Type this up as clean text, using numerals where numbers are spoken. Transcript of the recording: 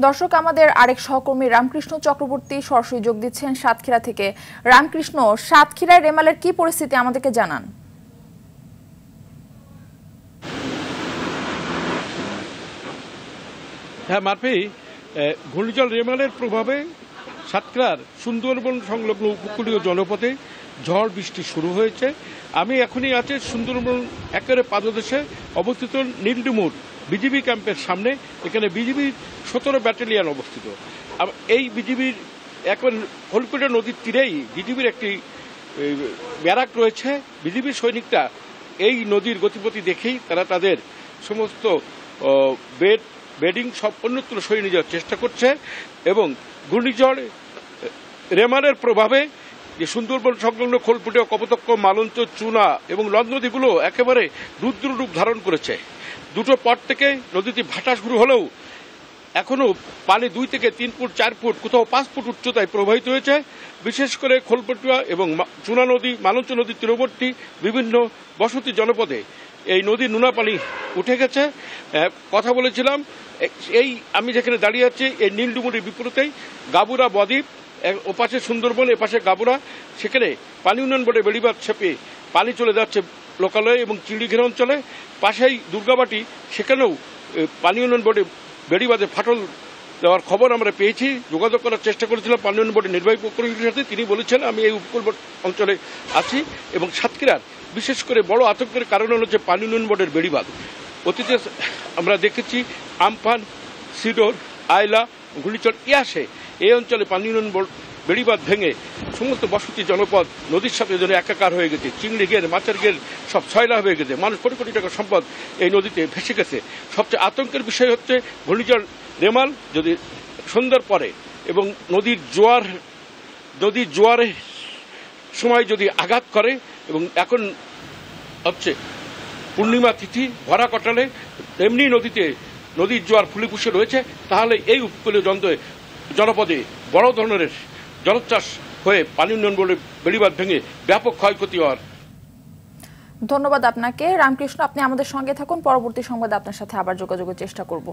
দর্শক, আমাদের আরেক সহকর্মী রামকৃষ্ণ চক্রবর্তী সরাসরি যোগ দিচ্ছেন সাতক্ষীরা থেকে। রামকৃষ্ণ, সাতক্ষীরায় রেমালের কি পরিস্থিতি আমাদেরকে জানান। হ্যাঁ মারফি, ঘূর্ণিঝড় রেমালের প্রভাবে সাতক্ষীরার সুন্দরবন সংলগ্ন উপকূলীয় জনপদে ঝড় বৃষ্টি শুরু হয়েছে। আমি এখনই আছি সুন্দরবন একেবারে পাদদেশে অবস্থিত নীলডুমুর বিজিবি ক্যাম্পের সামনে। এখানে বিজিবির 17 ব্যাটালিয়ন অবস্থিত। এই বিজিবির এখন খোলকুটা নদীর তীরেই বিজিবির একটি ব্যারাক রয়েছে। বিজিবির সৈনিকরা এই নদীর গতিপথি দেখেই তারা তাদের সমস্ত বেডিং সব অন্যত্র সরিয়ে নিয়ে যাওয়ার চেষ্টা করছে এবং ঘূর্ণিঝড় রেমালের প্রভাবে যে সুন্দরবন সংলগ্ন খোলপুটিয়া, কপোতাক্ষ, মালঞ্চ, চুনা এবং নদ নদীগুলো একেবারে রুদ্র রূপ ধারণ করেছে। দুটো পট থেকে নদীটি ভাটা শুরু হলেও এখনো পানি 2 থেকে 3 ফুট 4 ফুট কোথাও 5 ফুট উচ্চতায় প্রবাহিত হয়েছে। বিশেষ করে খোলপটুয়া এবং চুনা নদী, মালঞ্চ নদীর তীরবর্তী বিভিন্ন বসতি জনপদে এই নদীর নোনা পানি উঠে গেছে। কথা বলেছিলাম, এই আমি যেখানে দাঁড়িয়ে আছি এই নীলডুমুরির বিপরীতেই গাবুরা বদ্বীপ, ওপাশে সুন্দরবন, এপাশে গাবুরা। সেখানে পানি উন্নয়ন বোর্ডে বেড়িবাঁধ ছেপে পানি চলে যাচ্ছে লোকালয়ে এবং চিড়িঘেরা অঞ্চলে। পাশেই দুর্গাবাটি, সেখানেও পানি উন্নয়ন বোর্ডে বেড়িবাঁধে ফাটল দেওয়ার খবর আমরা পেয়েছি। যোগাযোগ করার চেষ্টা করেছিলাম পানি উন্নয়ন বোর্ডের নির্বাহী প্রকৌশলীর সাথে। তিনি বলেছেন আমি এই উপকূল অঞ্চলে আছি এবং সাতক্ষীরার বিশেষ করে বড় আতঙ্কের কারণ হল যে পানি উন্নয়ন বোর্ডের বেড়িবাঁধ। অতীতে আমরা দেখেছি আমফান, সিডোর, আয়লা, ঘূর্ণিঝড় ইয়াসে এই অঞ্চলে পানি উন্নয়ন বোর্ড বেড়িবাঁধ ভেঙে সমস্ত বসতি জনপদ নদীর সাথে যেন একাকার হয়ে গেছে। চিংড়ি ঘের, মাছের ঘের সব ছয়লা হয়ে গেছে। মানুষ কোটি কোটি টাকার সম্পদ এই নদীতে ভেসে গেছে। সবচেয়ে আতঙ্কের বিষয় হচ্ছে ঘূর্ণিঝড় রেমাল যদি সন্ধ্যার পরে এবং নদীর জোয়ারের সময় যদি আঘাত করে এবং এখন হচ্ছে পূর্ণিমা তিথি, ভরা কটালে এমনি নদীর জোয়ার ফুলিপুষে রয়েছে, তাহলে এই উপকূলীয় জনপদে বড় ধরনের জলোচ্ছ্বাস হয়ে পানি উন্নয়ন বোর্ডের বেড়িবাঁধ ভেঙে ব্যাপক ক্ষয়ক্ষতি হওয়ার। ধন্যবাদ আপনাকে রামকৃষ্ণ। আপনি আমাদের সঙ্গে থাকুন, পরবর্তী সংবাদে আপনার সাথে আবার যোগাযোগের চেষ্টা করব।